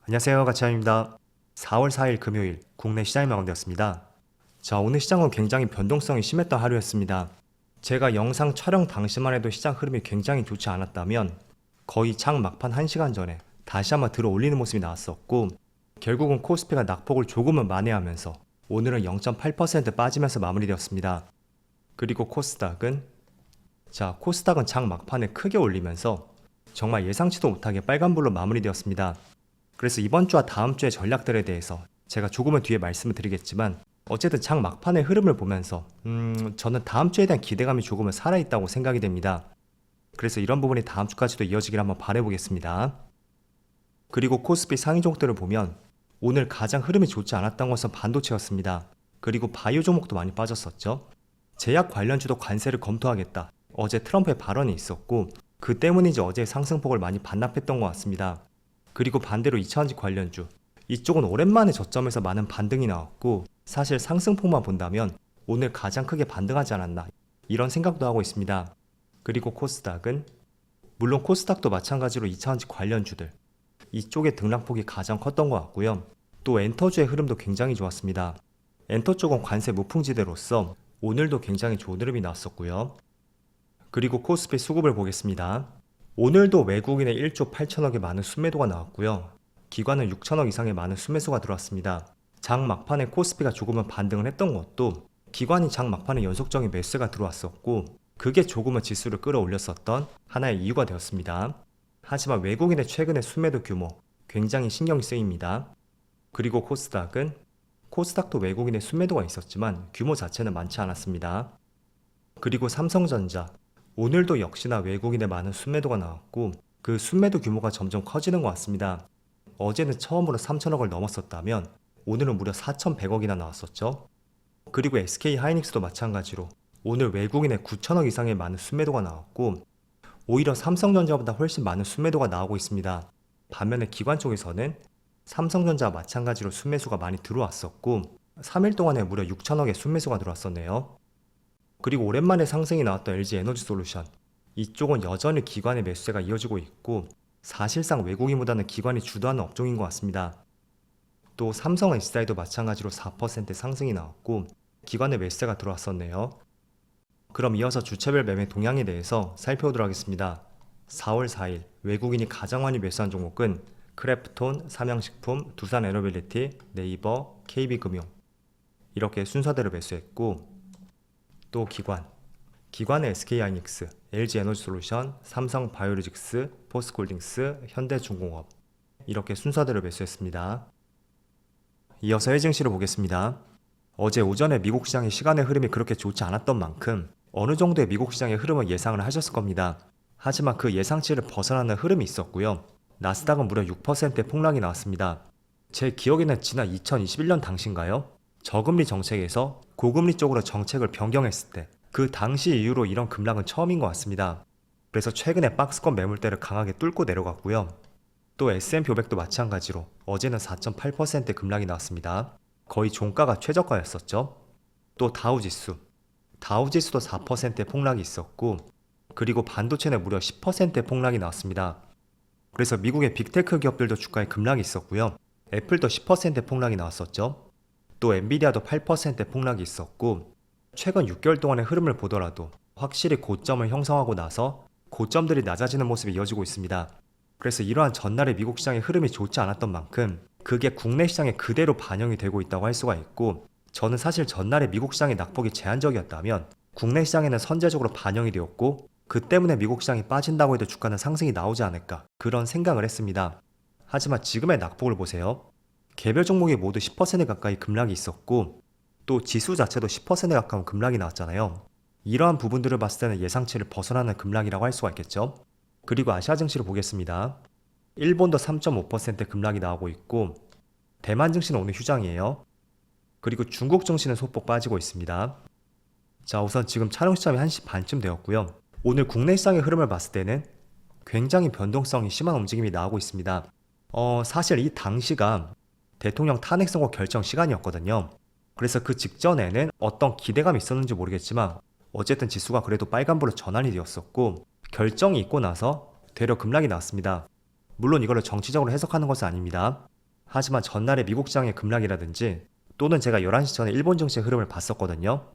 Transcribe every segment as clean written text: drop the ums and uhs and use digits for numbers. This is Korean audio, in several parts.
안녕하세요, 가치아입니다. 4월 4일 금요일 국내 시장이 마감되었습니다. 자, 오늘 시장은 굉장히 변동성이 심했던 하루였습니다. 제가 영상 촬영 당시만 해도 시장 흐름이 굉장히 좋지 않았다면 거의 장 막판 1시간 전에 다시 한번 들어 올리는 모습이 나왔었고, 결국은 코스피가 낙폭을 조금은 만회하면서 오늘은 0.8% 빠지면서 마무리되었습니다. 그리고 코스닥은 장 막판에 크게 올리면서 정말 예상치도 못하게 빨간불로 마무리되었습니다. 그래서 이번 주와 다음 주의 전략들에 대해서 제가 조금은 뒤에 말씀을 드리겠지만, 어쨌든 장 막판의 흐름을 보면서 저는 다음 주에 대한 기대감이 조금은 살아있다고 생각이 됩니다. 그래서 이런 부분이 다음 주까지도 이어지길 한번 바라보겠습니다. 그리고 코스피 상위 종목들을 보면 오늘 가장 흐름이 좋지 않았던 것은 반도체였습니다. 그리고 바이오 종목도 많이 빠졌었죠. 제약 관련주도 관세를 검토하겠다, 어제 트럼프의 발언이 있었고, 그 때문인지 어제 상승폭을 많이 반납했던 것 같습니다. 그리고 반대로 2차전지 관련주, 이쪽은 오랜만에 저점에서 많은 반등이 나왔고, 사실 상승폭만 본다면 오늘 가장 크게 반등하지 않았나, 이런 생각도 하고 있습니다. 그리고 코스닥은 물론 코스닥도 마찬가지로 2차전지 관련주들, 이쪽의 등락폭이 가장 컸던 것 같고요. 또 엔터주의 흐름도 굉장히 좋았습니다. 엔터 쪽은 관세 무풍지대로서 오늘도 굉장히 좋은 흐름이 나왔었고요. 그리고 코스피 수급을 보겠습니다. 오늘도 외국인의 1조 8천억의 많은 순매도가 나왔고요. 기관은 6천억 이상의 많은 순매수가 들어왔습니다. 장 막판에 코스피가 조금은 반등을 했던 것도 기관이 장 막판에 연속적인 매수가 들어왔었고, 그게 조금은 지수를 끌어올렸었던 하나의 이유가 되었습니다. 하지만 외국인의 최근의 순매도 규모 굉장히 신경이 쓰입니다. 그리고 코스닥도 외국인의 순매도가 있었지만 규모 자체는 많지 않았습니다. 그리고 삼성전자, 오늘도 역시나 외국인의 많은 순매도가 나왔고, 그 순매도 규모가 점점 커지는 것 같습니다. 어제는 처음으로 3천억을 넘었었다면 오늘은 무려 4,100억이나 나왔었죠. 그리고 SK하이닉스도 마찬가지로 오늘 외국인의 9천억 이상의 많은 순매도가 나왔고, 오히려 삼성전자보다 훨씬 많은 순매도가 나오고 있습니다. 반면에 기관 쪽에서는 삼성전자와 마찬가지로 순매수가 많이 들어왔었고, 3일 동안에 무려 6천억의 순매수가 들어왔었네요. 그리고 오랜만에 상승이 나왔던 LG에너지솔루션, 이쪽은 여전히 기관의 매수세가 이어지고 있고, 사실상 외국인보다는 기관이 주도하는 업종인 것 같습니다. 또 삼성 SDI도 마찬가지로 4% 상승이 나왔고 기관의 매수세가 들어왔었네요. 그럼 이어서 주체별 매매 동향에 대해서 살펴보도록 하겠습니다. 4월 4일 외국인이 가장 많이 매수한 종목은 크래프톤, 삼양식품, 두산에너빌리티, 네이버, KB금융, 이렇게 순서대로 매수했고, 또 기관의 SK하이닉스, LG에너지솔루션, 삼성바이오로직스, 포스코홀딩스, 현대중공업, 이렇게 순서대로 매수했습니다. 이어서 해외 증시를 보겠습니다. 어제 오전에 미국 시장의 시간의 흐름이 그렇게 좋지 않았던 만큼 어느 정도의 미국 시장의 흐름을 예상을 하셨을 겁니다. 하지만 그 예상치를 벗어나는 흐름이 있었고요. 나스닥은 무려 6%의 폭락이 나왔습니다. 제 기억에는 지난 2021년 당시인가요? 저금리 정책에서 고금리 쪽으로 정책을 변경했을 때, 그 당시 이후로 이런 급락은 처음인 것 같습니다. 그래서 최근에 박스권 매물대를 강하게 뚫고 내려갔고요. 또 S&P 500도 마찬가지로 어제는 4.8%의 급락이 나왔습니다. 거의 종가가 최저가였었죠. 또 다우지수도 4%의 폭락이 있었고, 그리고 반도체는 무려 10%의 폭락이 나왔습니다. 그래서 미국의 빅테크 기업들도 주가에 급락이 있었고요. 애플도 10%의 폭락이 나왔었죠. 또 엔비디아도 8%의 폭락이 있었고, 최근 6개월 동안의 흐름을 보더라도 확실히 고점을 형성하고 나서 고점들이 낮아지는 모습이 이어지고 있습니다. 그래서 이러한 전날의 미국 시장의 흐름이 좋지 않았던 만큼 그게 국내 시장에 그대로 반영이 되고 있다고 할 수가 있고, 저는 사실 전날의 미국 시장의 낙폭이 제한적이었다면 국내 시장에는 선제적으로 반영이 되었고, 그 때문에 미국 시장이 빠진다고 해도 주가는 상승이 나오지 않을까, 그런 생각을 했습니다. 하지만 지금의 낙폭을 보세요. 개별 종목이 모두 10% 가까이 급락이 있었고, 또 지수 자체도 10% 가까운 급락이 나왔잖아요. 이러한 부분들을 봤을 때는 예상치를 벗어나는 급락이라고 할 수가 있겠죠. 그리고 아시아 증시를 보겠습니다. 일본도 3.5% 급락이 나오고 있고, 대만 증시는 오늘 휴장이에요. 그리고 중국 증시는 소폭 빠지고 있습니다. 자, 우선 지금 촬영 시점이 1시 반쯤 되었고요. 오늘 국내 시장의 흐름을 봤을 때는 굉장히 변동성이 심한 움직임이 나오고 있습니다. 사실 이 당시가 대통령 탄핵 선고 결정 시간이었거든요. 그래서 그 직전에는 어떤 기대감이 있었는지 모르겠지만 어쨌든 지수가 그래도 빨간불로 전환이 되었었고, 결정이 있고 나서 되려 급락이 나왔습니다. 물론 이거를 정치적으로 해석하는 것은 아닙니다. 하지만 전날의 미국 시장의 급락이라든지 또는 제가 11시 전에 일본 증시의 흐름을 봤었거든요.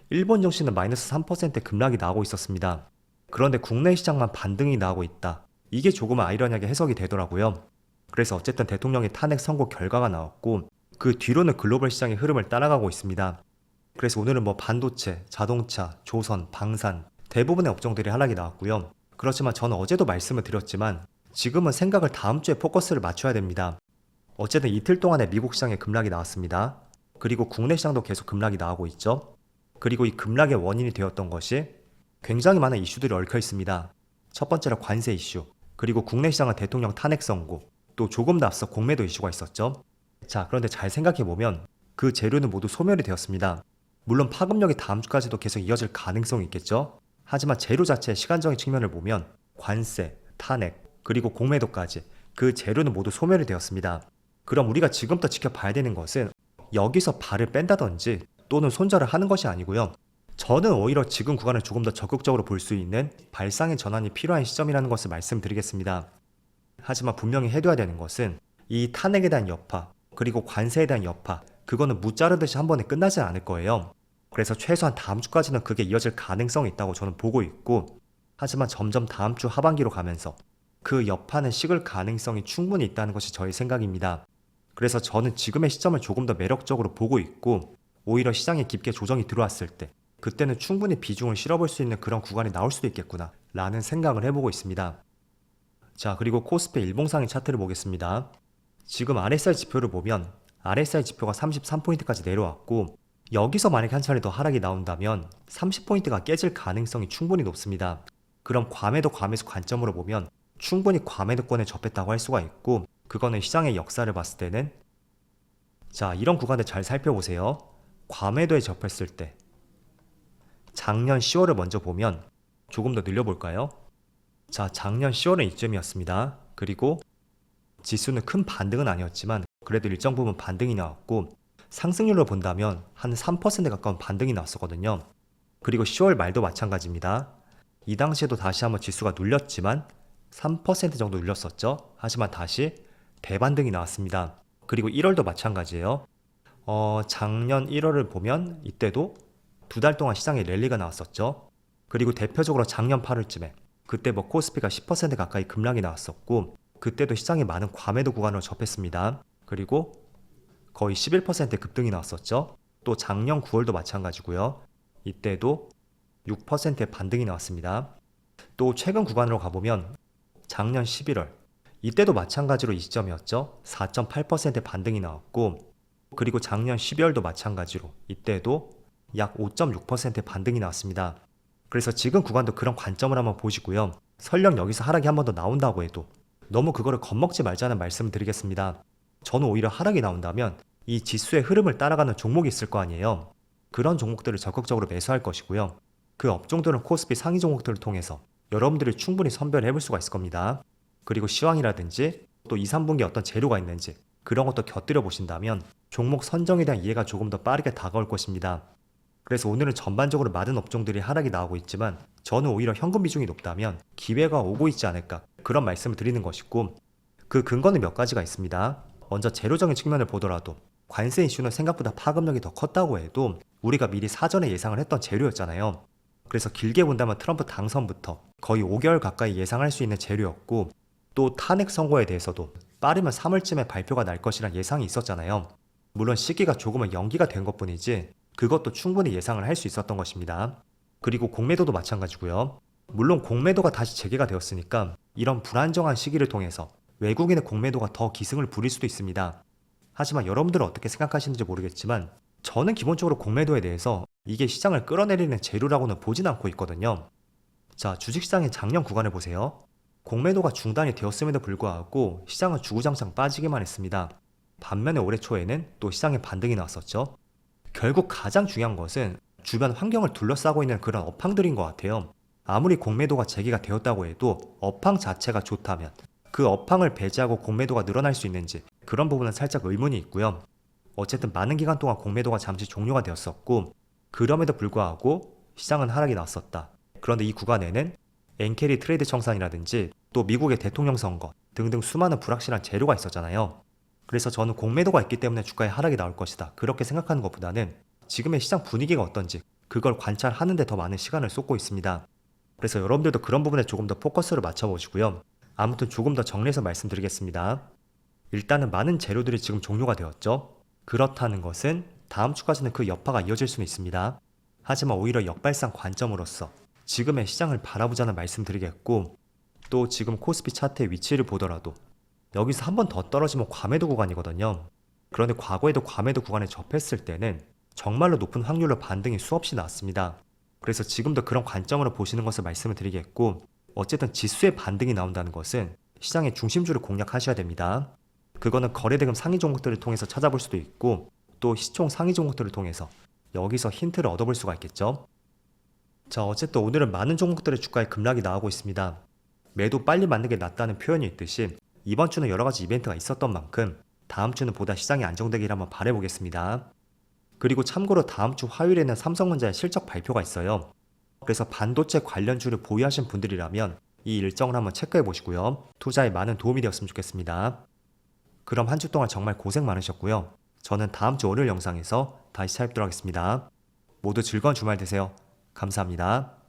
일본 증시는 마이너스 3% 급락이 나오고 있었습니다. 그런데 국내 시장만 반등이 나오고 있다. 이게 조금은 아이러니하게 해석이 되더라고요. 그래서 어쨌든 대통령의 탄핵 선고 결과가 나왔고 그 뒤로는 글로벌 시장의 흐름을 따라가고 있습니다. 그래서 오늘은 뭐 반도체, 자동차, 조선, 방산 대부분의 업종들이 하락이 나왔고요. 그렇지만 저는 어제도 말씀을 드렸지만 지금은 생각을 다음 주에 포커스를 맞춰야 됩니다. 어쨌든 이틀 동안의 미국 시장의 급락이 나왔습니다. 그리고 국내 시장도 계속 급락이 나오고 있죠. 그리고 이 급락의 원인이 되었던 것이 굉장히 많은 이슈들이 얽혀 있습니다. 첫 번째로 관세 이슈, 그리고 국내 시장은 대통령 탄핵 선고, 또 조금 더 앞서 공매도 이슈가 있었죠. 자, 그런데 잘 생각해보면 그 재료는 모두 소멸이 되었습니다. 물론 파급력이 다음 주까지도 계속 이어질 가능성이 있겠죠. 하지만 재료 자체의 시간적인 측면을 보면 관세, 탄핵, 그리고 공매도까지 그 재료는 모두 소멸이 되었습니다. 그럼 우리가 지금부터 지켜봐야 되는 것은 여기서 발을 뺀다든지 또는 손절을 하는 것이 아니고요. 저는 오히려 지금 구간을 조금 더 적극적으로 볼 수 있는 발상의 전환이 필요한 시점이라는 것을 말씀드리겠습니다. 하지만 분명히 해둬야 되는 것은 이 탄핵에 대한 여파, 그리고 관세에 대한 여파, 그거는 무자르듯이 한 번에 끝나지 않을 거예요. 그래서 최소한 다음 주까지는 그게 이어질 가능성이 있다고 저는 보고 있고, 하지만 점점 다음 주 하반기로 가면서 그 여파는 식을 가능성이 충분히 있다는 것이 저의 생각입니다. 그래서 저는 지금의 시점을 조금 더 매력적으로 보고 있고, 오히려 시장에 깊게 조정이 들어왔을 때 그때는 충분히 비중을 실어볼 수 있는 그런 구간이 나올 수도 있겠구나 라는 생각을 해보고 있습니다. 자, 그리고 코스피 일봉상의 차트를 보겠습니다. 지금 RSI 지표를 보면 RSI 지표가 33포인트까지 내려왔고, 여기서 만약에 한 차례 더 하락이 나온다면 30포인트가 깨질 가능성이 충분히 높습니다. 그럼 과매도 과매수 관점으로 보면 충분히 과매도권에 접했다고 할 수가 있고, 그거는 시장의 역사를 봤을 때는, 자, 이런 구간을 잘 살펴보세요. 과매도에 접했을 때 작년 10월을 먼저 보면 조금 더 늘려볼까요? 자, 작년 10월은 이쯤이었습니다. 그리고 지수는 큰 반등은 아니었지만 그래도 일정 부분 반등이 나왔고, 상승률로 본다면 한 3% 가까운 반등이 나왔었거든요. 그리고 10월 말도 마찬가지입니다. 이 당시에도 다시 한번 지수가 눌렸지만 3% 정도 눌렸었죠. 하지만 다시 대반등이 나왔습니다. 그리고 1월도 마찬가지예요. 작년 1월을 보면 이때도 두 달 동안 시장에 랠리가 나왔었죠. 그리고 대표적으로 작년 8월쯤에 그때 뭐 코스피가 10% 가까이 급락이 나왔었고, 그때도 시장이 많은 과매도 구간으로 접했습니다. 그리고 거의 11% 급등이 나왔었죠. 또 작년 9월도 마찬가지고요. 이때도 6%의 반등이 나왔습니다. 또 최근 구간으로 가보면 작년 11월 이때도 마찬가지로 이 시점이었죠. 4.8% 반등이 나왔고, 그리고 작년 12월도 마찬가지로 이때도 약 5.6% 반등이 나왔습니다. 그래서 지금 구간도 그런 관점을 한번 보시고요. 설령 여기서 하락이 한 번 더 나온다고 해도 너무 그거를 겁먹지 말자는 말씀을 드리겠습니다. 저는 오히려 하락이 나온다면 이 지수의 흐름을 따라가는 종목이 있을 거 아니에요. 그런 종목들을 적극적으로 매수할 것이고요. 그 업종들은 코스피 상위 종목들을 통해서 여러분들이 충분히 선별해 볼 수가 있을 겁니다. 그리고 시황이라든지 또 2, 3분기에 어떤 재료가 있는지 그런 것도 곁들여 보신다면 종목 선정에 대한 이해가 조금 더 빠르게 다가올 것입니다. 그래서 오늘은 전반적으로 많은 업종들이 하락이 나오고 있지만 저는 오히려 현금 비중이 높다면 기회가 오고 있지 않을까, 그런 말씀을 드리는 것이고, 그 근거는 몇 가지가 있습니다. 먼저 재료적인 측면을 보더라도 관세 이슈는 생각보다 파급력이 더 컸다고 해도 우리가 미리 사전에 예상을 했던 재료였잖아요. 그래서 길게 본다면 트럼프 당선부터 거의 5개월 가까이 예상할 수 있는 재료였고, 또 탄핵 선고에 대해서도 빠르면 3월쯤에 발표가 날 것이란 예상이 있었잖아요. 물론 시기가 조금은 연기가 된 것뿐이지 그것도 충분히 예상을 할 수 있었던 것입니다. 그리고 공매도도 마찬가지고요. 물론 공매도가 다시 재개가 되었으니까 이런 불안정한 시기를 통해서 외국인의 공매도가 더 기승을 부릴 수도 있습니다. 하지만 여러분들은 어떻게 생각하시는지 모르겠지만 저는 기본적으로 공매도에 대해서 이게 시장을 끌어내리는 재료라고는 보진 않고 있거든요. 자, 주식시장의 작년 구간을 보세요. 공매도가 중단이 되었음에도 불구하고 시장은 주구장창 빠지기만 했습니다. 반면에 올해 초에는 또 시장에 반등이 나왔었죠. 결국 가장 중요한 것은 주변 환경을 둘러싸고 있는 그런 업황들인 것 같아요. 아무리 공매도가 재개가 되었다고 해도 업황 자체가 좋다면 그 업황을 배제하고 공매도가 늘어날 수 있는지, 그런 부분은 살짝 의문이 있고요. 어쨌든 많은 기간 동안 공매도가 잠시 종료가 되었었고, 그럼에도 불구하고 시장은 하락이 났었다. 그런데 이 구간에는 엔캐리 트레이드 청산이라든지 또 미국의 대통령 선거 등등 수많은 불확실한 재료가 있었잖아요. 그래서 저는 공매도가 있기 때문에 주가의 하락이 나올 것이다, 그렇게 생각하는 것보다는 지금의 시장 분위기가 어떤지 그걸 관찰하는 데 더 많은 시간을 쏟고 있습니다. 그래서 여러분들도 그런 부분에 조금 더 포커스를 맞춰보시고요. 아무튼 조금 더 정리해서 말씀드리겠습니다. 일단은 많은 재료들이 지금 종료가 되었죠. 그렇다는 것은 다음 주까지는 그 여파가 이어질 수는 있습니다. 하지만 오히려 역발상 관점으로서 지금의 시장을 바라보자는 말씀드리겠고, 또 지금 코스피 차트의 위치를 보더라도 여기서 한 번 더 떨어지면 과매도 구간이거든요. 그런데 과거에도 과매도 구간에 접했을 때는 정말로 높은 확률로 반등이 수없이 나왔습니다. 그래서 지금도 그런 관점으로 보시는 것을 말씀을 드리겠고, 어쨌든 지수의 반등이 나온다는 것은 시장의 중심주를 공략하셔야 됩니다. 그거는 거래대금 상위 종목들을 통해서 찾아볼 수도 있고, 또 시총 상위 종목들을 통해서 여기서 힌트를 얻어볼 수가 있겠죠. 자, 어쨌든 오늘은 많은 종목들의 주가에 급락이 나오고 있습니다. 매도 빨리 맞는 게 낫다는 표현이 있듯이 이번 주는 여러 가지 이벤트가 있었던 만큼 다음 주는 보다 시장이 안정되기를 한번 바라보겠습니다. 그리고 참고로 다음 주 화요일에는 삼성전자의 실적 발표가 있어요. 그래서 반도체 관련주를 보유하신 분들이라면 이 일정을 한번 체크해 보시고요. 투자에 많은 도움이 되었으면 좋겠습니다. 그럼 한 주 동안 정말 고생 많으셨고요. 저는 다음 주 월요일 영상에서 다시 찾아뵙도록 하겠습니다. 모두 즐거운 주말 되세요. 감사합니다.